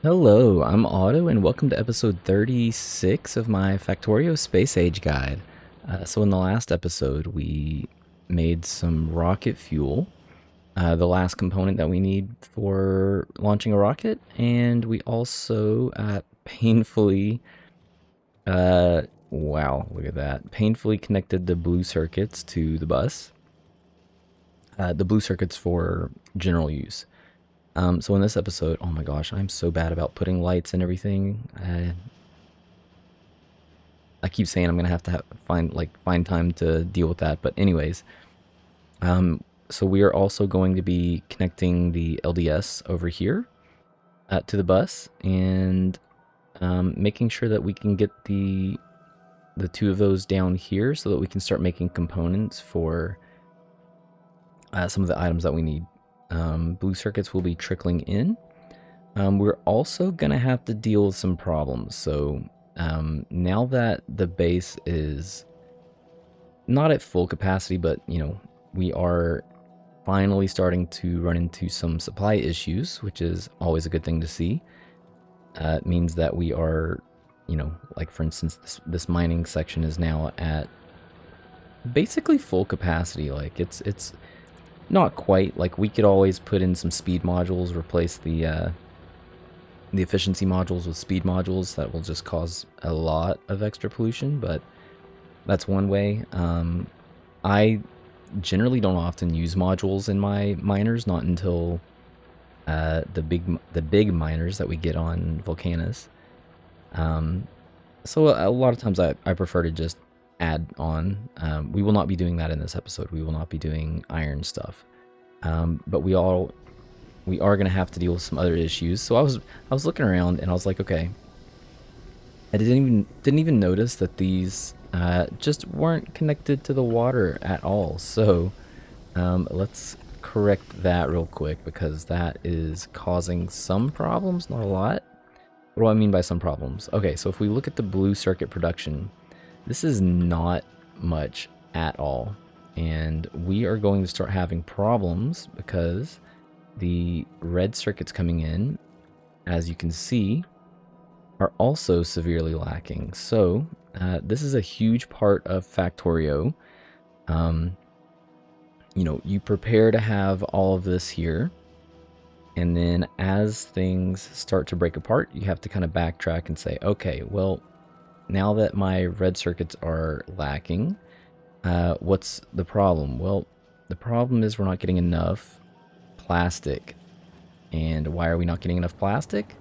Hello, I'm Otto, and welcome to episode 36 of my Factorio Space Age Guide. So in the last episode, we made some rocket fuel, the last component that we need for launching a rocket, and we also painfully, wow, look at that, painfully connected the blue circuits to the bus. The blue circuits for general use. So in this episode, oh my gosh, I'm so bad about putting lights and everything. I keep saying I'm gonna have to find time to deal with that. But anyways, so we are also going to be connecting the LDS over here to the bus and making sure that we can get the two of those down here so that we can start making components for some of the items that we need. Blue circuits will be trickling in. We're also gonna have to deal with some problems. So now that the base is not at full capacity, but we are finally starting to run into some supply issues, which is always a good thing to see. It means that we are, like for instance, this mining section is now at basically full capacity. Like it's not quite. Like we could always put in some speed modules, replace the efficiency modules with speed modules. That will just cause a lot of extra pollution, but that's one way. I generally don't often use modules in my miners, not until the big miners that we get on Volcanus. So a lot of times I prefer to just add on. We will not be doing that in this episode. We will not be doing iron stuff. But we are going to have to deal with some other issues. So I was looking around and I was like, okay, I didn't even notice that these just weren't connected to the water at all. So let's correct that real quick because that is causing some problems, not a lot. What do I mean by some problems? Okay, so if we look at the blue circuit production, this is not much at all. And we are going to start having problems because the red circuits coming in, as you can see, are also severely lacking. So this is a huge part of Factorio. Um, you prepare to have all of this here, and then as things start to break apart, you have to kind of backtrack and say, okay, well, now that my red circuits are lacking, what's the problem? Well, the problem is we're not getting enough plastic. And why are we not getting enough plastic?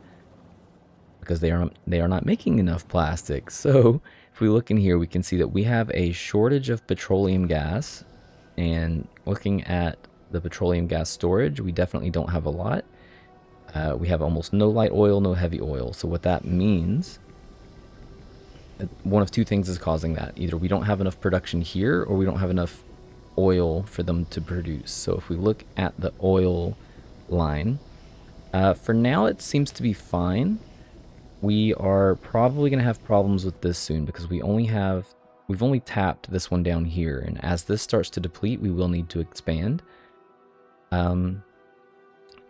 Because they are not making enough plastic. So if we look in here, we can see that we have a shortage of petroleum gas. And looking at the petroleum gas storage, we definitely don't have a lot. We have almost no light oil, no heavy oil. So what that means, one of two things is causing that. Either we don't have enough production here, or we don't have enough oil for them to produce. So if we look at the oil line, for now it seems to be fine. We are probably going to have problems with this soon because we've only tapped this one down here, and as this starts to deplete, we will need to expand.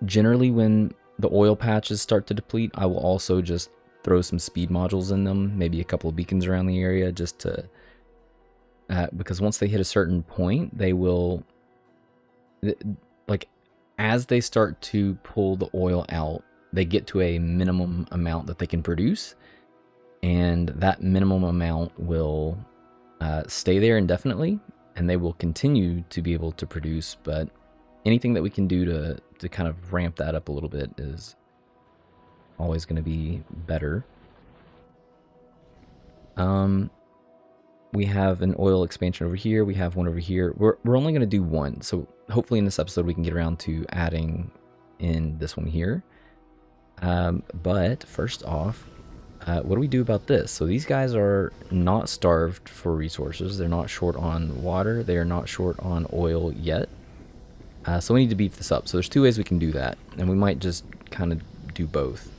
Generally, when the oil patches start to deplete, I will also just throw some speed modules in them, maybe a couple of beacons around the area, just to because once they hit a certain point, they will, like, as they start to pull the oil out, they get to a minimum amount that they can produce, and that minimum amount will stay there indefinitely, and they will continue to be able to produce. But anything that we can do to kind of ramp that up a little bit is always going to be better. We have an oil expansion over here. We have one over here. We're only going to do one. So hopefully in this episode we can get around to adding in this one here. But first off, what do we do about this? So these guys are not starved for resources. They're not short on water. They are not short on oil yet. So we need to beef this up. So there's two ways we can do that. And we might just kind of do both.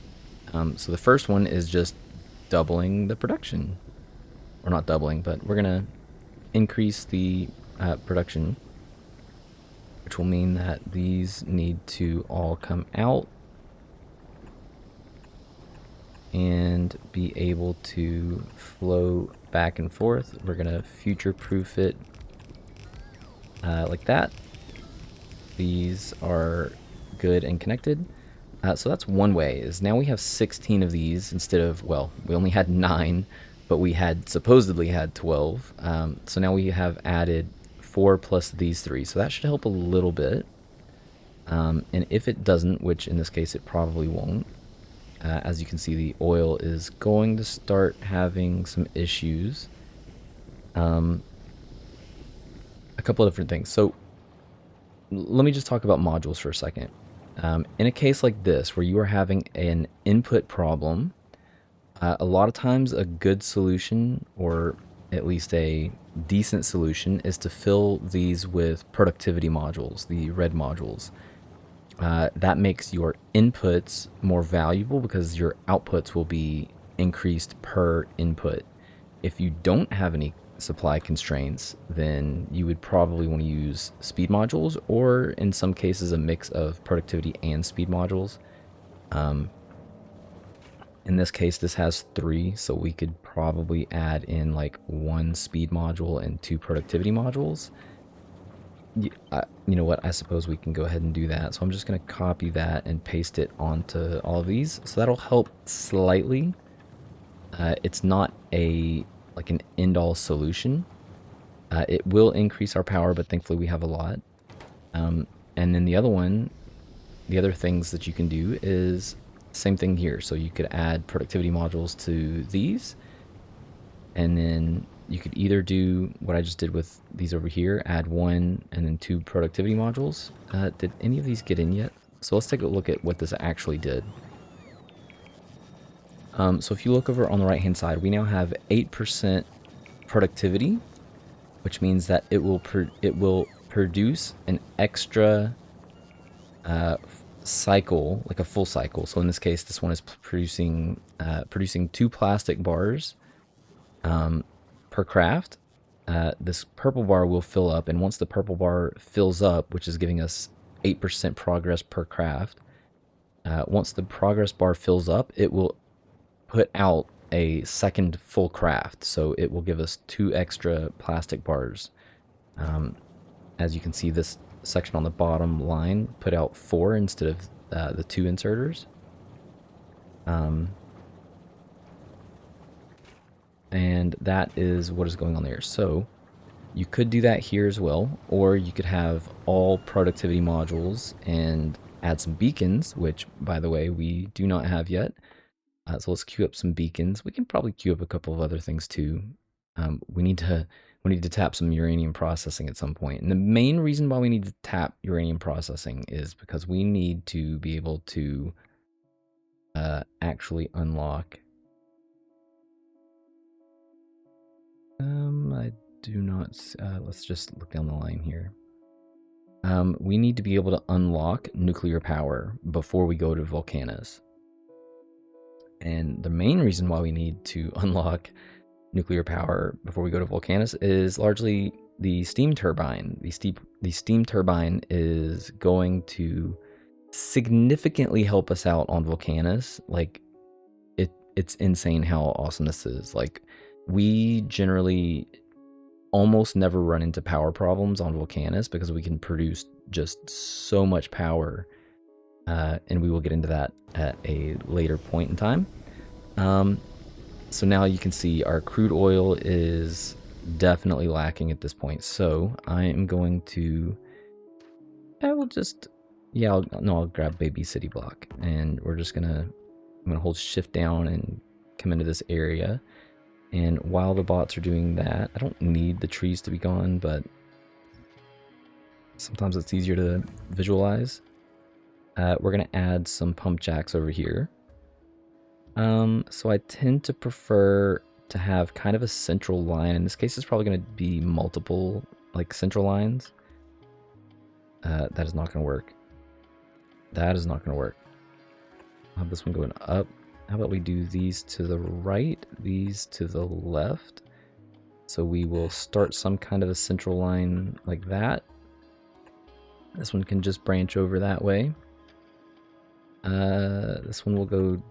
So the first one is just doubling the production. Or not doubling, but we're going to increase the production, which will mean that these need to all come out. and be able to flow back and forth. We're gonna future-proof it like that. These are good and connected. So that's one way, is now we have 16 of these instead of, well, we only had 9, but we had supposedly had 12. So now we have added 4 plus these 3, so that should help a little bit. And if it doesn't, which in this case it probably won't, as you can see, the oil is going to start having some issues. A couple of different things. So let me just talk about modules for a second. In a case like this, where you are having an input problem, a lot of times a good solution, or at least a decent solution, is to fill these with productivity modules, the red modules. That makes your inputs more valuable because your outputs will be increased per input. If you don't have any supply constraints, then you would probably want to use speed modules, or in some cases a mix of productivity and speed modules. In this case, this has 3, so we could probably add in like 1 speed module and 2 productivity modules. You know what, I suppose we can go ahead and do that. So I'm just going to copy that and paste it onto all of these. So that'll help slightly. It's not like an end-all solution. It will increase our power, but thankfully we have a lot. And then the other things that you can do is same thing here. So you could add productivity modules to these, and then you could either do what I just did with these over here, add 1 and then 2 productivity modules. Did any of these get in yet? So let's take a look at what this actually did. So if you look over on the right hand side, we now have 8% productivity, which means that it will produce an extra cycle, like a full cycle. So in this case, this one is producing 2 plastic bars per craft. This purple bar will fill up, and once the purple bar fills up, which is giving us 8% progress per craft, once the progress bar fills up, it will put out a second full craft, so it will give us 2 extra plastic bars. As you can see, this section on the bottom line put out 4 instead of the 2 inserters. And that is what is going on there. So you could do that here as well, or you could have all productivity modules and add some beacons, which, by the way, we do not have yet. So let's queue up some beacons. We can probably queue up a couple of other things too. We need to tap some uranium processing at some point. And the main reason why we need to tap uranium processing is because we need to be able to actually unlock. I do not. Let's just look down the line here. We need to be able to unlock nuclear power before we go to Volcanus. And the main reason why we need to unlock nuclear power before we go to Volcanus is largely the steam turbine. The steam turbine is going to significantly help us out on Volcanus. Like, it's insane how awesome this is. Like, we generally almost never run into power problems on Volcanus because we can produce just so much power, and we will get into that at a later point in time. So now you can see our crude oil is definitely lacking at this point. So I am going to, I'll grab baby city block, and I'm gonna hold shift down and come into this area. And while the bots are doing that, I don't need the trees to be gone, but sometimes it's easier to visualize. We're gonna add some pump jacks over here. So I tend to prefer to have kind of a central line. In this case, it's probably going to be multiple, like, central lines. That is not going to work. That is not going to work. I'll have this one going up. How about we do these to the right, these to the left? So we will start some kind of a central line like that. This one can just branch over that way. This one will go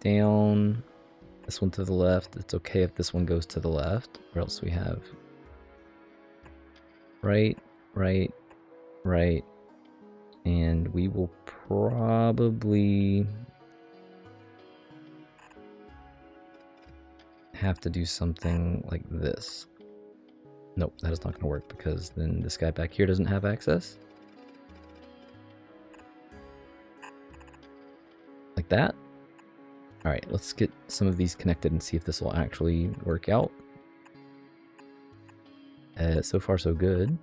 down. This one to the left. It's okay if this one goes to the left. Or else we have right, right, right. And we will probably have to do something like this. Nope, that is not going to work because then this guy back here doesn't have access. Like that. All right, let's get some of these connected and see if this will actually work out. So far, so good.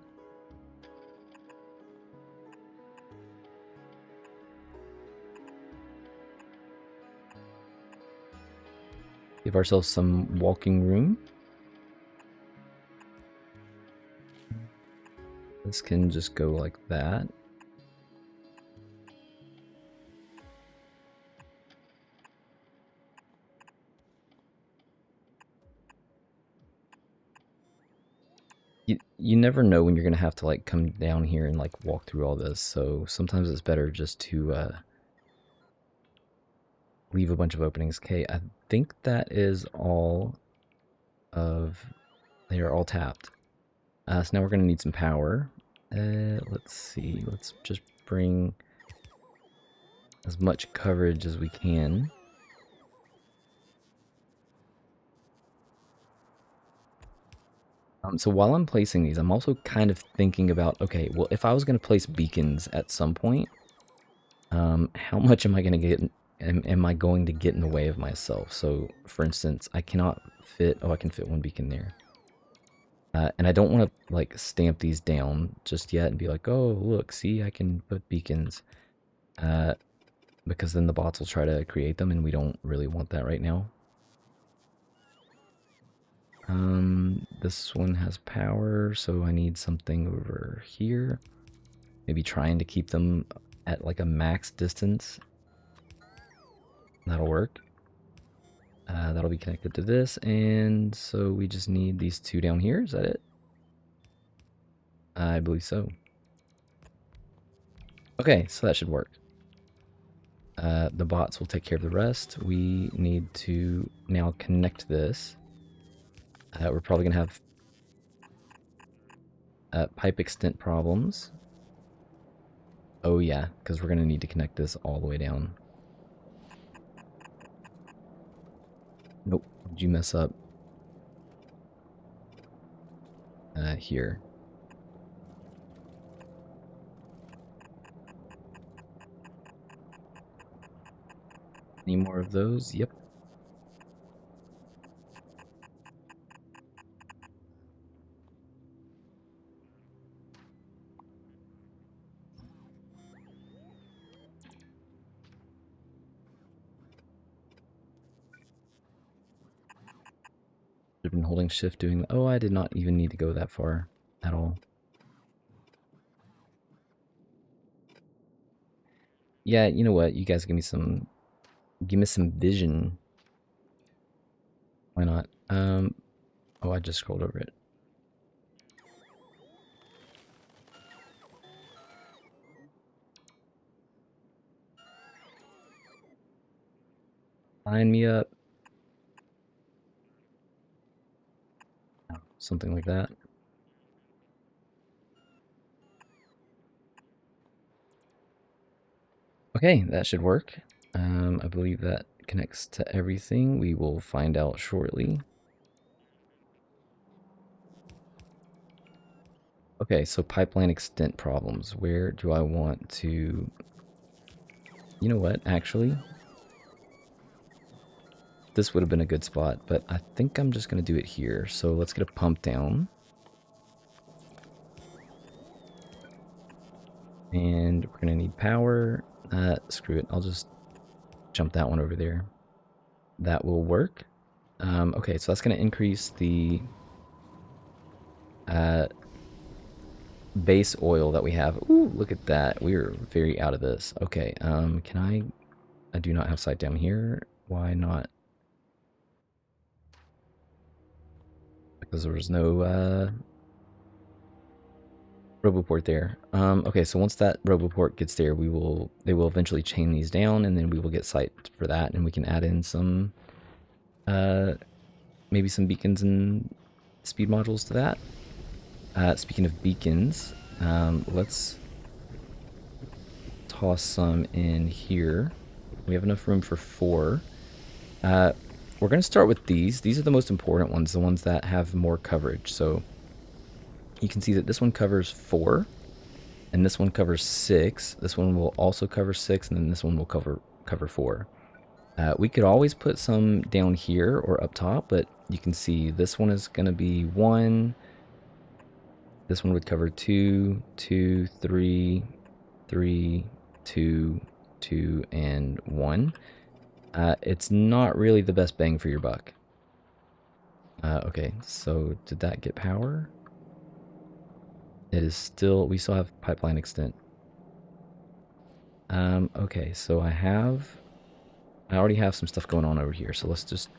Give ourselves some walking room. This can just go like that. You never know when you're gonna have to like come down here and like walk through all this, so sometimes it's better just to leave a bunch of openings. Okay, I think that is all of... They are all tapped. So now we're gonna need some power. Let's see, let's just bring as much coverage as we can. So while I'm placing these, I'm also kind of thinking about, okay, well, if I was going to place beacons at some point, how much am I going to get, am I going to get in the way of myself? So, for instance, I cannot fit, oh, I can fit one beacon there. And I don't want to, like, stamp these down just yet and be like, oh, look, see, I can put beacons. Because then the bots will try to create them, and we don't really want that right now. This one has power, so I need something over here. Maybe trying to keep them at like a max distance. That'll work. That'll be connected to this, and so we just need these two down here. Is that it? I believe so. Okay, so that should work. The bots will take care of the rest. We need to now connect this. We're probably going to have pipe extent problems. Oh yeah, because we're going to need to connect this all the way down. Nope, did you mess up? Here. Any more of those? Yep. I've been holding shift doing... Oh, I did not even need to go that far at all. Yeah, you know what? You guys give me some vision. Why not? Oh, I just scrolled over it. Line me up. Something like that. Okay, that should work. I believe that connects to everything. We will find out shortly. Okay, so pipeline extent problems. Where do I want to... You know what, actually? This would have been a good spot, but I think I'm just going to do it here. So let's get a pump down. And we're going to need power. Screw it, I'll just jump that one over there. That will work. Okay, so that's going to increase the base oil that we have. Ooh, look at that. We're very out of this. Okay, can I do not have sight down here. Why not? Because there was no Roboport there. Okay, so once that Roboport gets there, they will eventually chain these down, and then we will get sight for that, and we can add in some maybe some beacons and speed modules to that. Speaking of beacons, let's toss some in here. We have enough room for 4. We're going to start with these. These are the most important ones, the ones that have more coverage. So you can see that this one covers 4, and this one covers 6. This one will also cover 6, and then this one will cover 4. We could always put some down here or up top, but you can see this one is going to be 1. This one would cover 2, 2, 3, 3, 2, 2, and 1. It's not really the best bang for your buck. Okay, so did that get power? It is still, we still have pipeline extent. Okay, so I already have some stuff going on over here, so let's just,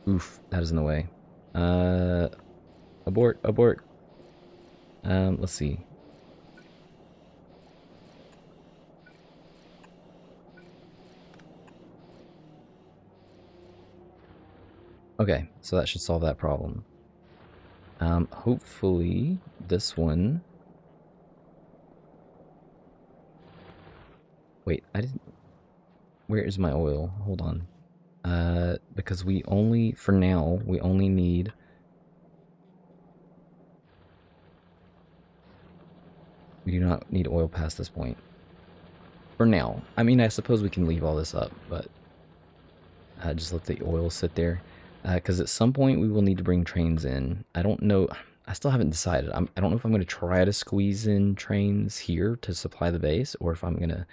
oof, that is in the way. Abort, abort. Let's see. Okay, so that should solve that problem. Hopefully this one. Wait, I didn't. Where is my oil? Hold on. Because we only, for now, we only need. We do not need oil past this point. For now. I mean, I suppose we can leave all this up, but just let the oil sit there. Because at some point we will need to bring trains in. I don't know. I still haven't decided. I don't know if I'm going to try to squeeze in trains here to supply the base, or if I'm going to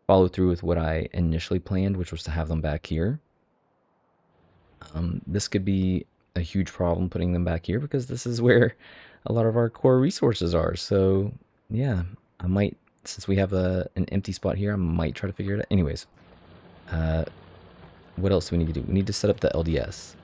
follow through with what I initially planned, which was to have them back here. This could be a huge problem putting them back here, because this is where a lot of our core resources are. So yeah, I might, since we have an empty spot here, I might try to figure it out. Anyways, what else do we need to do? We need to set up the LDS.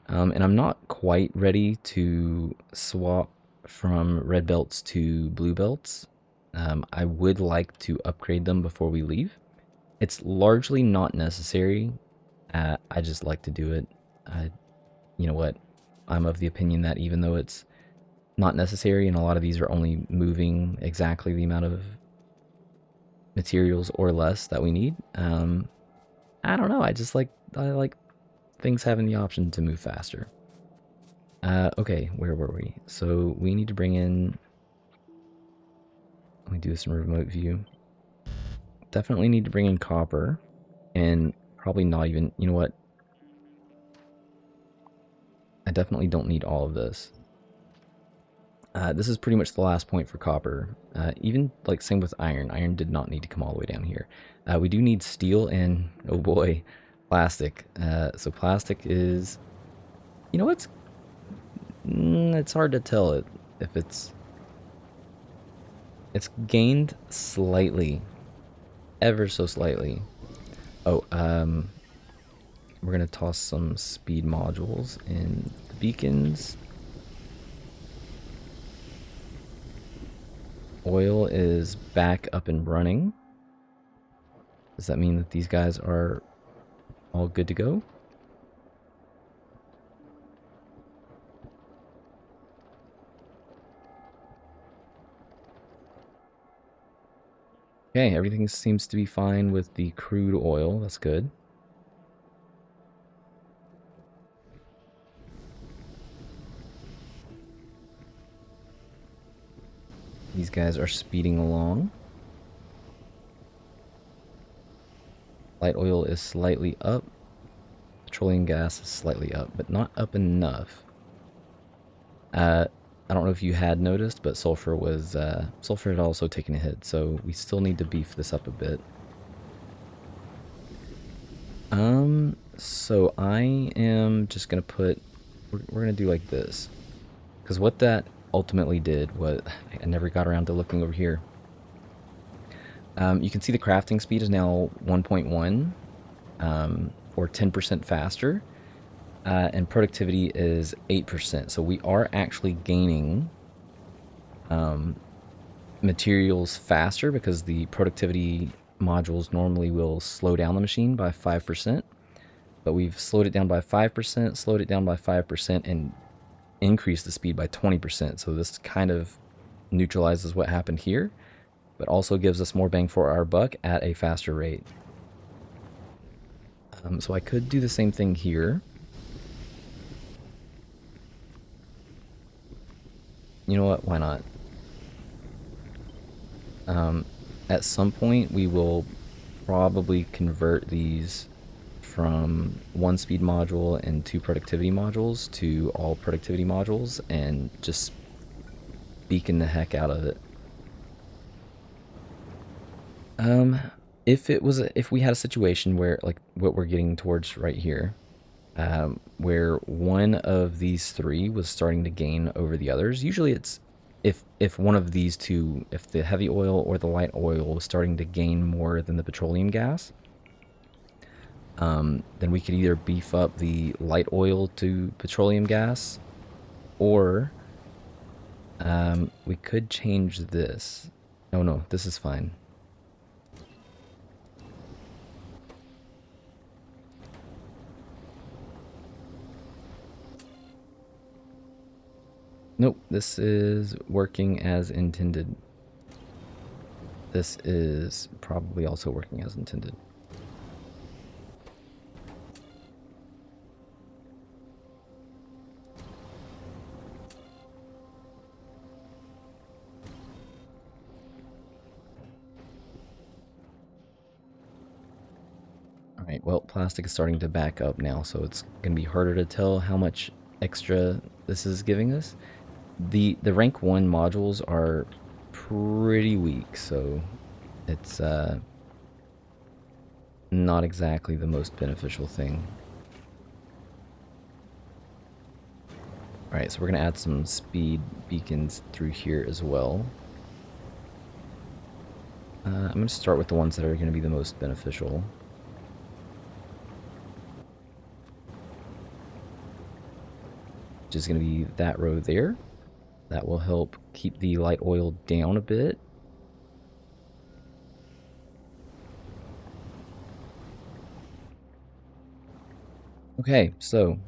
And I'm not quite ready to swap from red belts to blue belts. I would like to upgrade them before we leave. It's largely not necessary. I just like to do it. You know what? I'm of the opinion that even though it's not necessary, and a lot of these are only moving exactly the amount of materials or less that we need. I don't know. I like things having the option to move faster. Okay, where were we? So we need to bring in. Let me do this in remote view. Definitely need to bring in copper, and probably not even. You know what? I definitely don't need all of this. This is pretty much the last point for copper. Even like same with iron. Iron did not need to come all the way down here. We do need steel and, oh boy, plastic. So plastic is, you know, it's hard to tell if it's gained slightly, ever so slightly. Oh, we're gonna toss some speed modules in the beacons. Oil is back up and running. Does that mean that these guys are all good to go? Okay, everything seems to be fine with the crude oil. That's good. These guys are speeding along. Light oil is slightly up. Petroleum gas is slightly up, but not up enough. I don't know if you had noticed, but sulfur had also taken a hit, so we still need to beef this up a bit. So I am just gonna we're gonna do like this, because what that ultimately did was, I never got around to looking over here. You can see the crafting speed is now 1.1, or 10% faster. and productivity is 8%. So we are actually gaining materials faster because the productivity modules normally will slow down the machine by 5%. But we've slowed it down by 5%, slowed it down by 5%, and increased the speed by 20%. So this kind of neutralizes what happened here, but also gives us more bang for our buck at a faster rate. So I could do the same thing here. You know what? Why not? At some point, we will probably convert these from one speed module and two productivity modules to all productivity modules and just beacon the heck out of it. If we had a situation where, like what we're getting towards right here, where one of these three was starting to gain over the others, usually it's if one of these two, if the heavy oil or the light oil was starting to gain more than the petroleum gas, then we could either beef up the light oil to petroleum gas, or we could change this. Oh no, this is fine. Nope, this is working as intended. This is probably also working as intended. Alright, well, plastic is starting to back up now, so it's going to be harder to tell how much extra this is giving us. The rank 1 modules are pretty weak, so it's not exactly the most beneficial thing. Alright, so we're going to add some speed beacons through here as well. I'm going to start with the ones that are going to be the most beneficial. Which is going to be that row there. That will help keep the light oil down a bit. Okay, so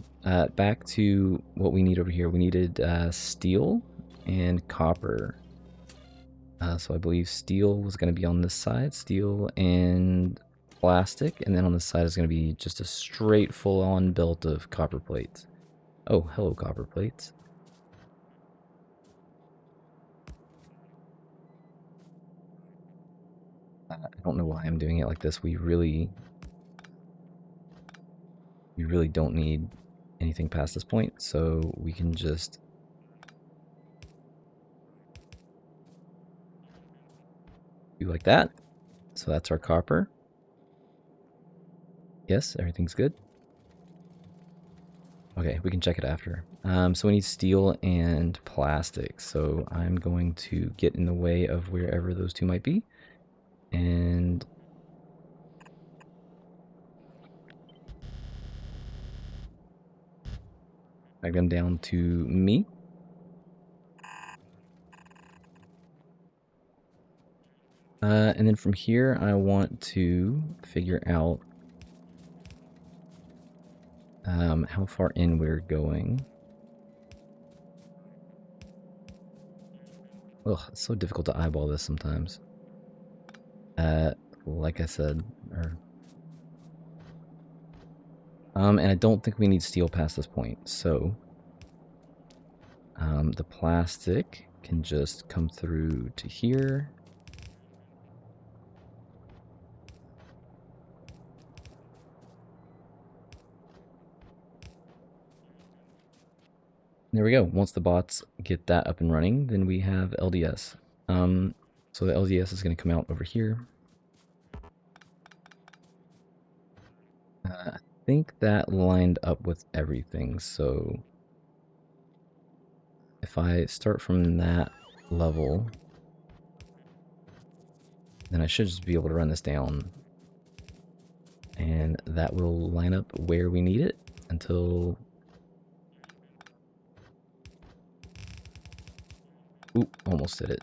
back to what we need over here. We needed steel and copper. So I believe steel was going to be on this side, steel and plastic, and then on this side is going to be just a straight full-on belt of copper plates. Oh, hello, copper plates. I don't know why I'm doing it like this. We really don't need anything past this point, so we can just do like that. So that's our copper. Yes, everything's good. Okay, we can check it after. So we need steel and plastic. So I'm going to get in the way of wherever those two might be. And drag them down to me. And then from here, I want to figure out how far in we're going. Ugh, it's so difficult to eyeball this sometimes. Like I said, and I don't think we need steel past this point, so the plastic can just come through to here. There we go. Once the bots get that up and running, then we have LDS. So the LDS is going to come out over here. I think that lined up with everything, so if I start from that level, then I should just be able to run this down. And that will line up where we need it until almost did it.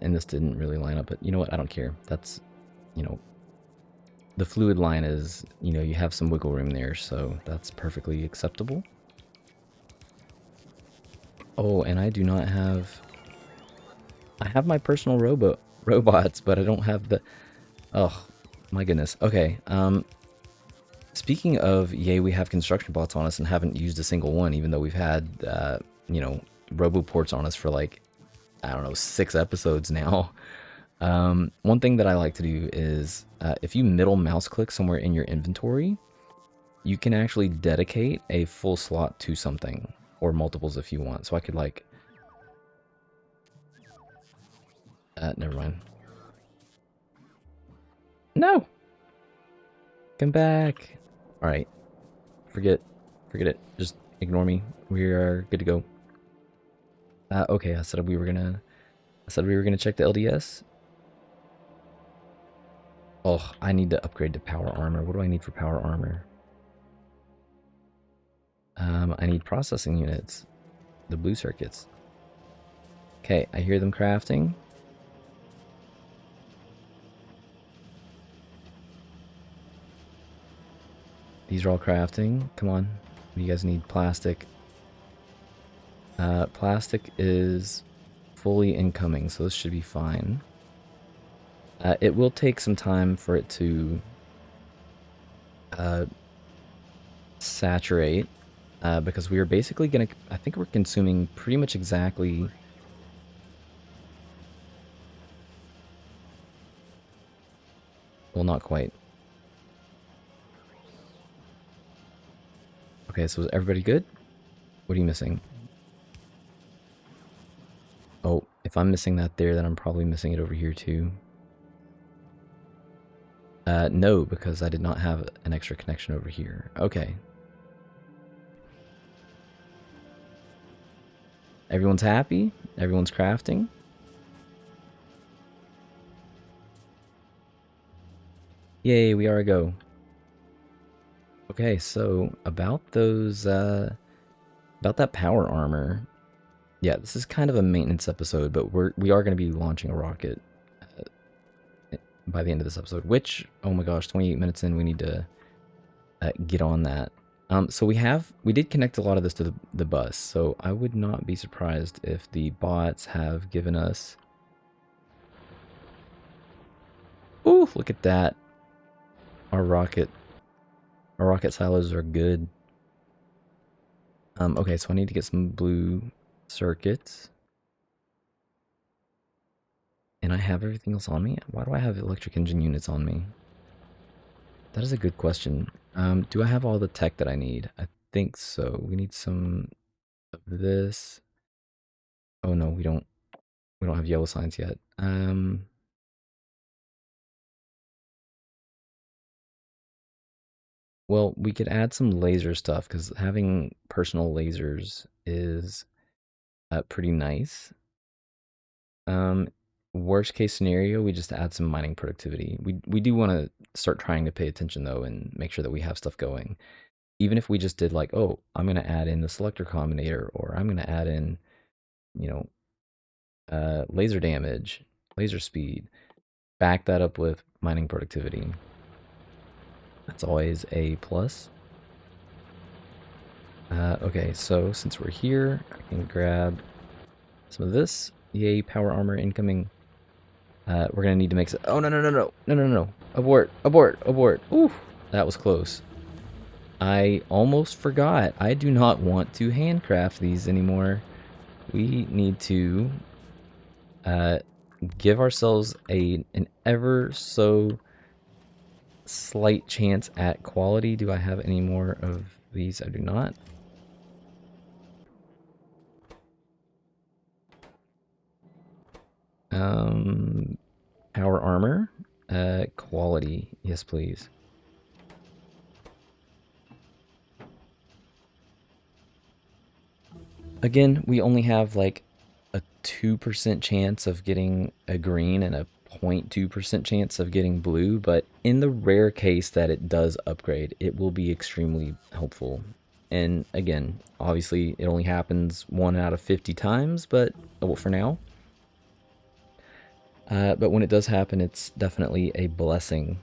And this didn't really line up, but you know what? I don't care. That's, you know, the fluid line is, you know, you have some wiggle room there, so that's perfectly acceptable. Oh, and I do not have... I have my personal robots, but I don't have the... Oh, my goodness. Okay, speaking of, yay, we have construction bots on us and haven't used a single one, even though we've had, you know, roboports on us for like, I don't know, 6 episodes now. One thing that I like to do is, if you middle mouse click somewhere in your inventory, you can actually dedicate a full slot to something, or multiples if you want. So I could like, never mind. No! Come back! Alright. Forget it. Just ignore me. We are good to go. Okay, I said we were gonna check the LDS. Oh, I need to upgrade to power armor. What do I need for power armor? I need processing units. The blue circuits. Okay, I hear them crafting. These are all crafting. Come on. You guys need plastic. Plastic is fully incoming, so this should be fine. It will take some time for it to saturate, because we are basically gonna... I think we're consuming pretty much exactly... Well, not quite. Okay, so is everybody good? What are you missing? Oh, if I'm missing that there, then I'm probably missing it over here too. No, because I did not have an extra connection over here. Okay. Everyone's happy? Everyone's crafting? Yay, we are a go. Okay, so about those, about that power armor. Yeah, this is kind of a maintenance episode, but we are going to be launching a rocket by the end of this episode, which, oh my gosh, 28 minutes in, we need to get on that. So we did connect a lot of this to the bus, so I would not be surprised if the bots have given us... Ooh, look at that. Our rocket silos are good. Okay, so I need to get some blue circuits. And I have everything else on me? Why do I have electric engine units on me? That is a good question. Do I have all the tech that I need? I think so. We need some of this. Oh no, we don't have yellow signs yet. Well, we could add some laser stuff, because having personal lasers is pretty nice. Worst case scenario, we just add some mining productivity. We do want to start trying to pay attention though, and make sure that we have stuff going. Even if we just did like, oh, I'm gonna add in the selector combinator, or I'm gonna add in, you know, laser damage, laser speed. Back that up with mining productivity. That's always a plus. Okay, so since we're here, I can grab some of this. Yay, power armor incoming. We're gonna need to make some... Oh, no. Abort. Ooh, that was close. I almost forgot. I do not want to handcraft these anymore. We need to give ourselves an ever so slight chance at quality. Do I have any more of these? I do not. Power armor, quality, yes please. Again, we only have like a 2% chance of getting a green and a 0.2% chance of getting blue, but in the rare case that it does upgrade, it will be extremely helpful. And again, obviously it only happens 1 out of 50 times, but well, for now. But when it does happen, it's definitely a blessing.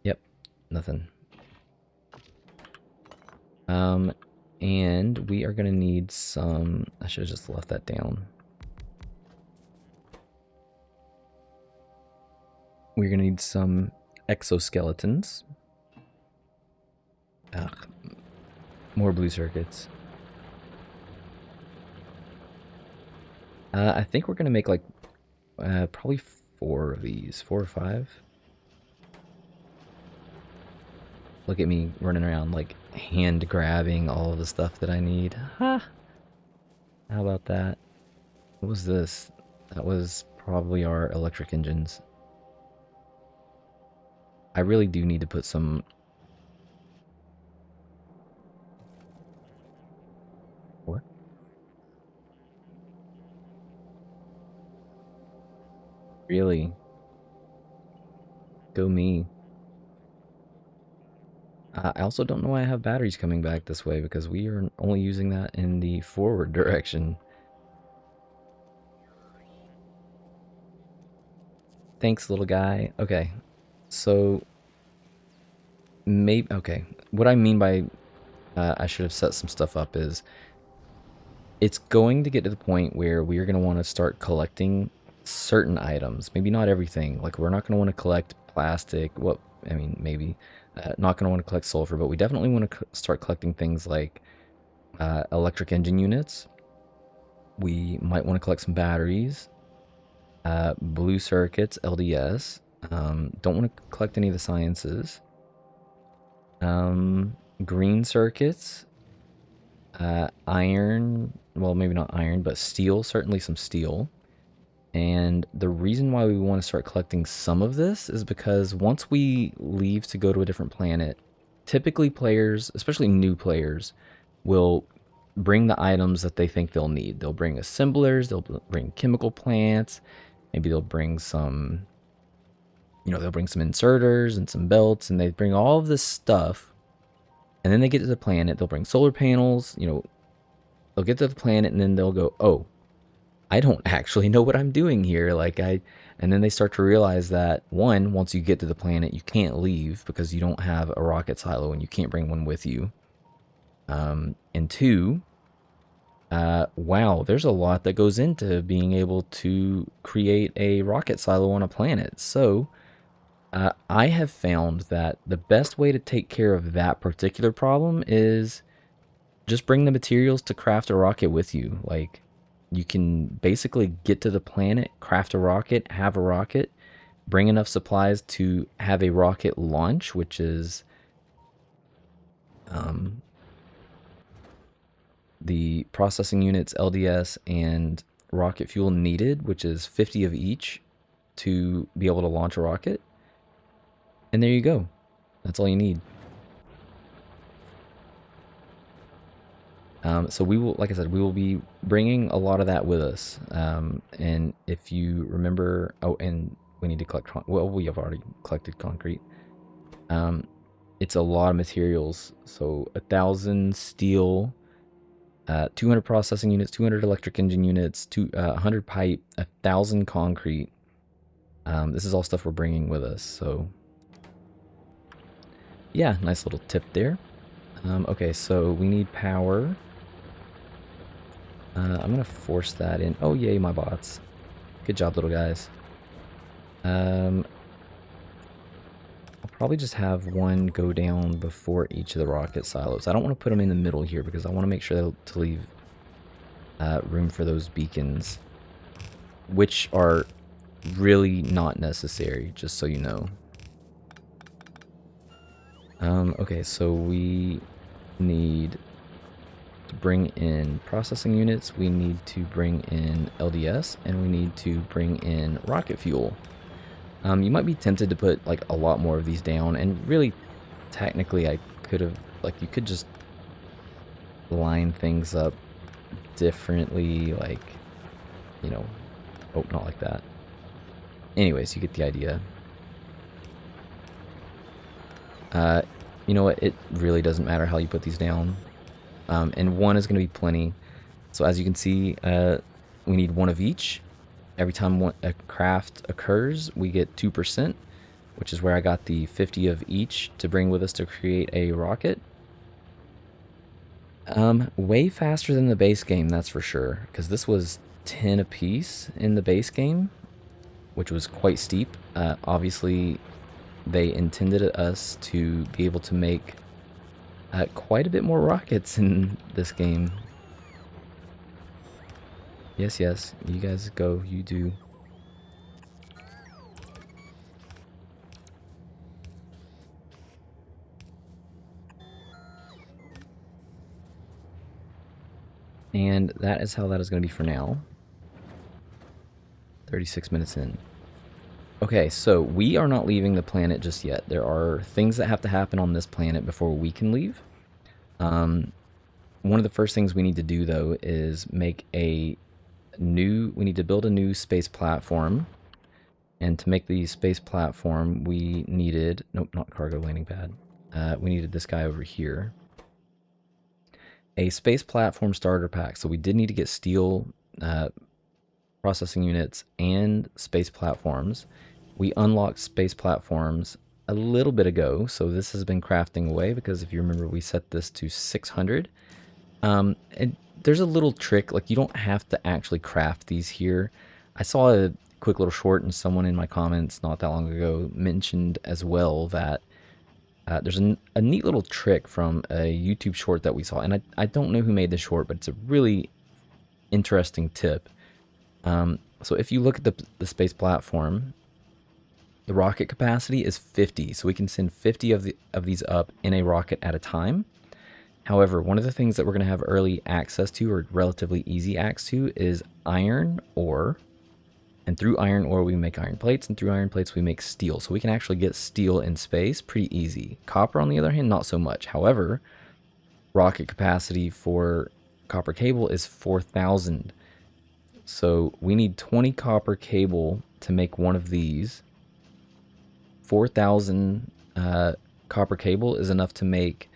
Yep, nothing. And we are gonna need some, I should have just left that down. We're gonna need some exoskeletons. Ugh, more blue circuits. I think we're gonna make like probably 4 of these, 4 or 5. Look at me running around like hand grabbing all of the stuff that I need. Ha! How about that? What was this? That was probably our electric engines. I really do need to put some... What? Really? Go me. I also don't know why I have batteries coming back this way, because we are only using that in the forward direction. Thanks, little guy. Okay, so maybe, okay, what I mean by I should have set some stuff up is it's going to get to the point where we are going to want to start collecting certain items. Maybe not everything. Like, we're not going to want to collect plastic. Well, I mean, maybe not going to want to collect sulfur, but we definitely want to start collecting things like electric engine units. We might want to collect some batteries, blue circuits, LDS. Don't want to collect any of the sciences. Green circuits, iron, well, maybe not iron, but steel, certainly some steel. And the reason why we want to start collecting some of this is because once we leave to go to a different planet, typically players, especially new players, will bring the items that they think they'll need. They'll bring assemblers, they'll bring chemical plants, maybe they'll bring some, they'll bring some inserters and some belts, and they bring all of this stuff. And then they get to the planet, they'll bring solar panels, they'll get to the planet, and then they'll go, oh, I don't actually know what I'm doing here. And then they start to realize that, one, once you get to the planet, you can't leave because you don't have a rocket silo and you can't bring one with you. And two, wow, there's a lot that goes into being able to create a rocket silo on a planet. So I have found that the best way to take care of that particular problem is just bring the materials to craft a rocket with you. Like, you can basically get to the planet, craft a rocket, have a rocket, bring enough supplies to have a rocket launch, which is the processing units, LDS, and rocket fuel needed, which is 50 of each to be able to launch a rocket. And there you go. That's all you need. So we will, like I said, we will be bringing a lot of that with us. And if you remember, oh, and we need to collect, well, we have already collected concrete. It's a lot of materials. So 1,000 steel, 200 processing units, 200 electric engine units, 100 pipe, 1,000 concrete. This is all stuff we're bringing with us. So yeah, nice little tip there. Okay, so we need power. I'm gonna force that in. Oh, yay, my bots. Good job, little guys. I'll probably just have one go down before each of the rocket silos. I don't want to put them in the middle here because I want to make sure to leave room for those beacons, which are really not necessary, just so you know. Okay, so we need to bring in processing units, we need to bring in LDS, and we need to bring in rocket fuel. You might be tempted to put like a lot more of these down, and really, technically, I could have, like, you could just line things up differently, like, oh, not like that. Anyways, you get the idea. You know what? It really doesn't matter how you put these down. And one is going to be plenty. So as you can see, we need one of each. Every time a craft occurs, we get 2%, which is where I got the 50 of each to bring with us to create a rocket. Way faster than the base game, that's for sure, because this was 10 apiece in the base game, which was quite steep. Obviously, they intended us to be able to make quite a bit more rockets in this game. Yes, yes, you guys go, you do. And that is how that is going to be for now. 36 minutes in. Okay, so we are not leaving the planet just yet. There are things that have to happen on this planet before we can leave. One of the first things we need to do, though, is make we need to build a new space platform. And to make the space platform, we needed, nope, not cargo landing pad. We needed this guy over here. A space platform starter pack. So we did need to get steel processing units and space platforms. We unlocked space platforms a little bit ago, so this has been crafting away, because if you remember, we set this to 600. And there's a little trick, like you don't have to actually craft these here. I saw a quick little short, and someone in my comments not that long ago mentioned as well that there's a neat little trick from a YouTube short that we saw, and I don't know who made the short, but it's a really interesting tip. So if you look at the space platform, the rocket capacity is 50, so we can send 50 of these up in a rocket at a time. However, one of the things that we're going to have early access to, or relatively easy access to, is iron ore. And through iron ore, we make iron plates, and through iron plates, we make steel. So we can actually get steel in space pretty easy. Copper, on the other hand, not so much. However, rocket capacity for copper cable is 4,000. So we need 20 copper cable to make one of these. 4,000 copper cable is enough to make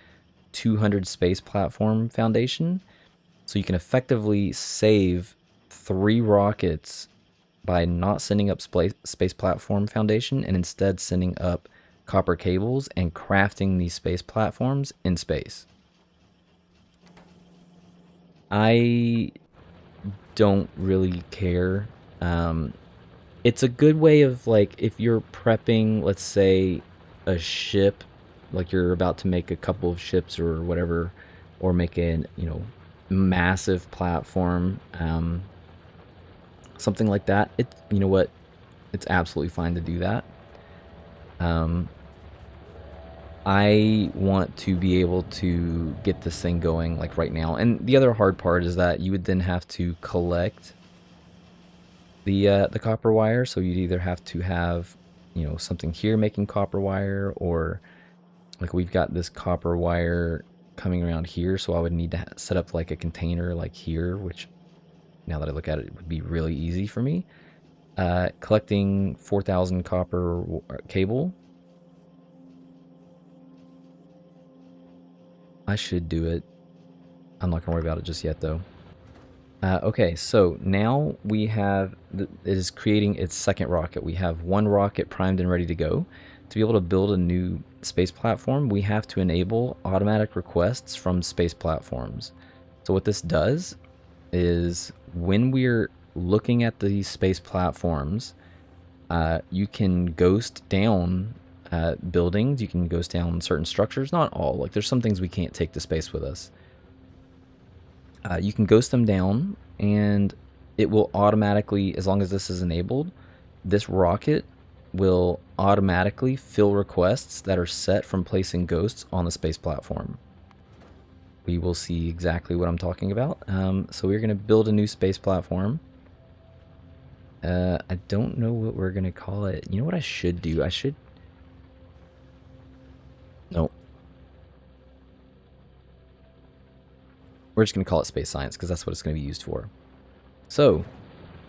200 space platform foundation. So you can effectively save 3 rockets by not sending up space platform foundation, and instead sending up copper cables and crafting these space platforms in space. I don't really care. It's a good way of, like, if you're prepping, let's say, a ship, like you're about to make a couple of ships or whatever, or make a, massive platform, something like that. You know what? It's absolutely fine to do that. I want to be able to get this thing going like right now. And the other hard part is that you would then have to collect the copper wire. So you'd either have to have, something here making copper wire, or like we've got this copper wire coming around here. So I would need to set up like a container like here, which, now that I look at it, would be really easy for me. Collecting 4,000 copper cable. I should do it. I'm not going to worry about it just yet, though. Okay, so now we have, it is creating its second rocket. We have one rocket primed and ready to go. To be able to build a new space platform, we have to enable automatic requests from space platforms. So what this does is, when we're looking at these space platforms, you can ghost down buildings, you can ghost down certain structures, not all, like there's some things we can't take to space with us. You can ghost them down, and it will automatically, as long as this is enabled, this rocket will automatically fill requests that are set from placing ghosts on the space platform. We will see exactly what I'm talking about. So we're going to build a new space platform. I don't know what we're going to call it. You know what I should do? No. We're just going to call it space science, because that's what it's going to be used for. So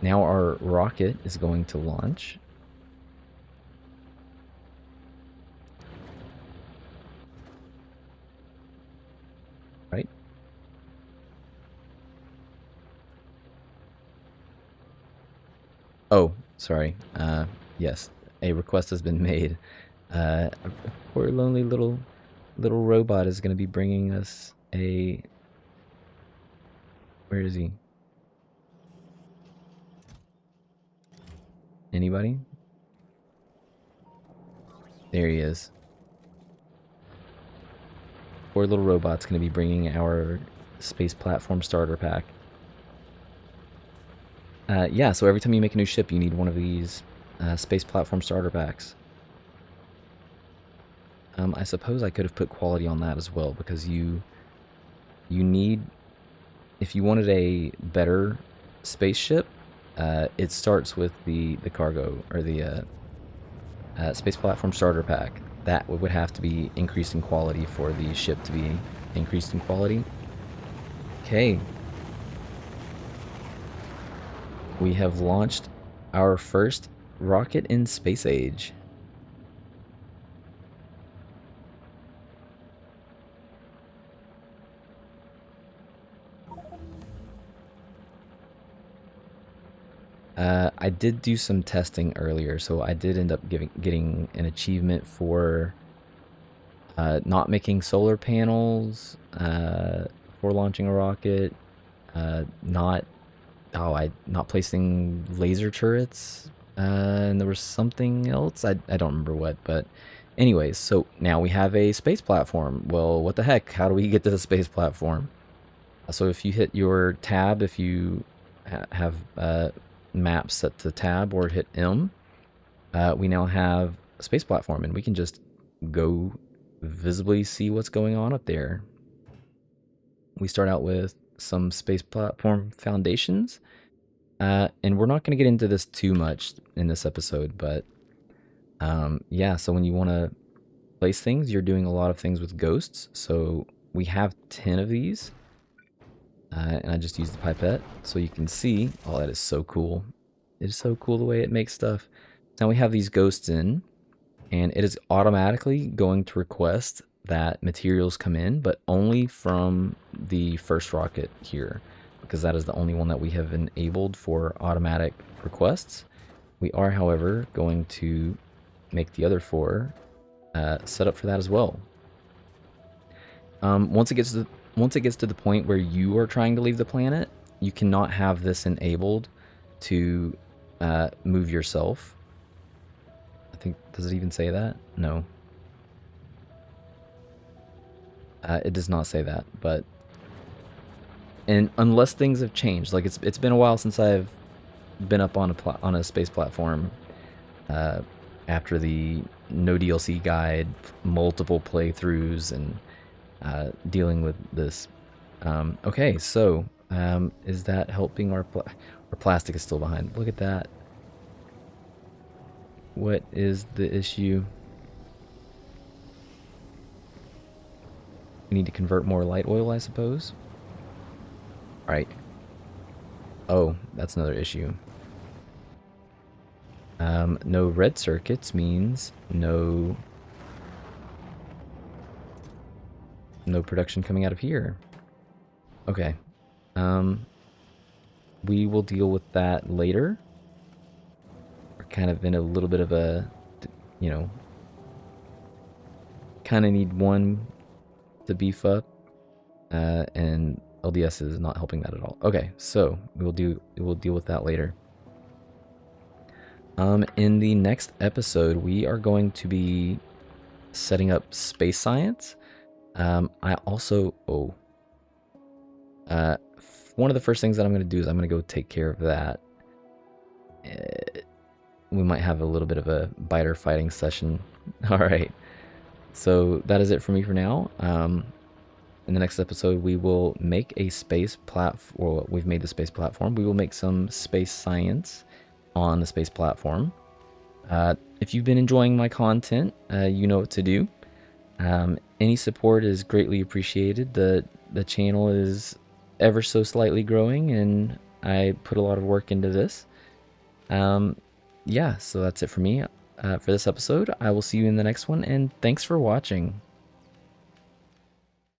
now our rocket is going to launch. right? Oh, sorry. Yes, a request has been made. A poor lonely little robot is going to be bringing us a. Where is he? Anybody? There he is. Poor little robot's going to be bringing our space platform starter pack. Yeah, so every time you make a new ship, you need one of these space platform starter packs. I suppose I could have put quality on that as well, because you need, if you wanted a better spaceship, it starts with the cargo, or the space platform starter pack. That would have to be increased in quality for the ship to be increased in quality. Okay. We have launched our first rocket in space age. I did do some testing earlier, so I did end up getting an achievement for not making solar panels for launching a rocket, not not placing laser turrets, and there was something else. I don't remember what, but anyways, so now we have a space platform. Well, what the heck? How do we get to the space platform? So if you hit your tab, if you have map set to tab, or hit M, we now have a space platform, and we can just go visibly see what's going on up there. We start out with some space platform foundations, and we're not going to get into this too much in this episode, but yeah, so when you want to place things, you're doing a lot of things with ghosts. So we have 10 of these. And I just used the pipette so you can see. Oh, that is so cool. It is so cool the way it makes stuff. Now we have these ghosts in, and it is automatically going to request that materials come in, but only from the first rocket here, because that is the only one that we have enabled for automatic requests. We are, however, going to make the other 4 set up for that as well. Once it gets to the point where you are trying to leave the planet, you cannot have this enabled to move yourself. I think, does it even say that? No. It does not say that, but and unless things have changed, like it's been a while since I've been up on a space platform after the no DLC guide, multiple playthroughs, and dealing with this. Okay, so is that helping? Our plastic is still behind. Look at that. What is the issue? We need to convert more light oil, I suppose. All right. Oh, that's another issue. No red circuits means no production coming out of here. Okay. We will deal with that later. We're kind of in a little bit of a, you know, kind of need one to beef up, and LDS is not helping that at all. Okay, so we'll deal with that later. In the next episode, we are going to be setting up space science. I also one of the first things that I'm going to do is I'm going to go take care of that. We might have a little bit of a biter fighting session. All right. So that is it for me for now. In the next episode, we will make a space platform. Well, we've made the space platform. We will make some space science on the space platform. If you've been enjoying my content, you know what to do. Any support is greatly appreciated. The channel is ever so slightly growing, and I put a lot of work into this. Yeah, so that's it for me for this episode. I will see you in the next one, and thanks for watching.